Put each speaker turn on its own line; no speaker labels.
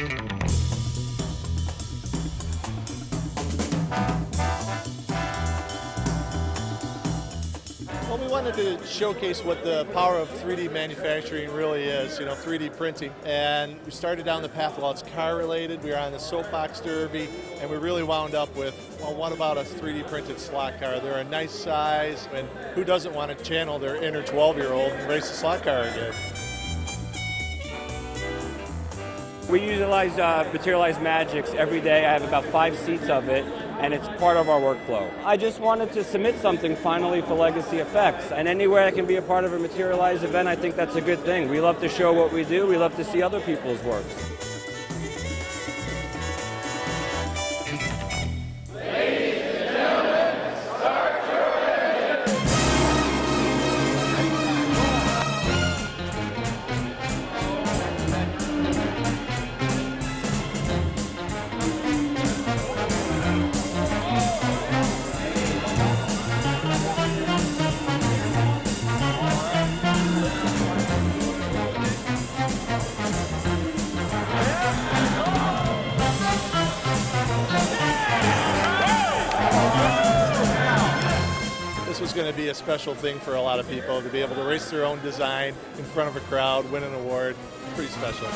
Well, we wanted to showcase what the power of 3D manufacturing really is, 3D printing. And we started down the path, well, it's car related. We were on the soapbox derby, and we really wound up with, well, what about a 3D printed slot car? They're a nice size, and who doesn't want to channel their inner 12-year-old and race a slot car again?
We utilize Materialize Magics every day. I have about 5 seats of it, and it's part of our workflow. I just wanted to submit something finally for Legacy Effects, and anywhere I can be a part of a Materialize event, I think that's a good thing. We love to show what we do. We love to see other people's works.
This was going to be a special thing for a lot of people, to be able to race their own design in front of a crowd, win an award. Pretty special.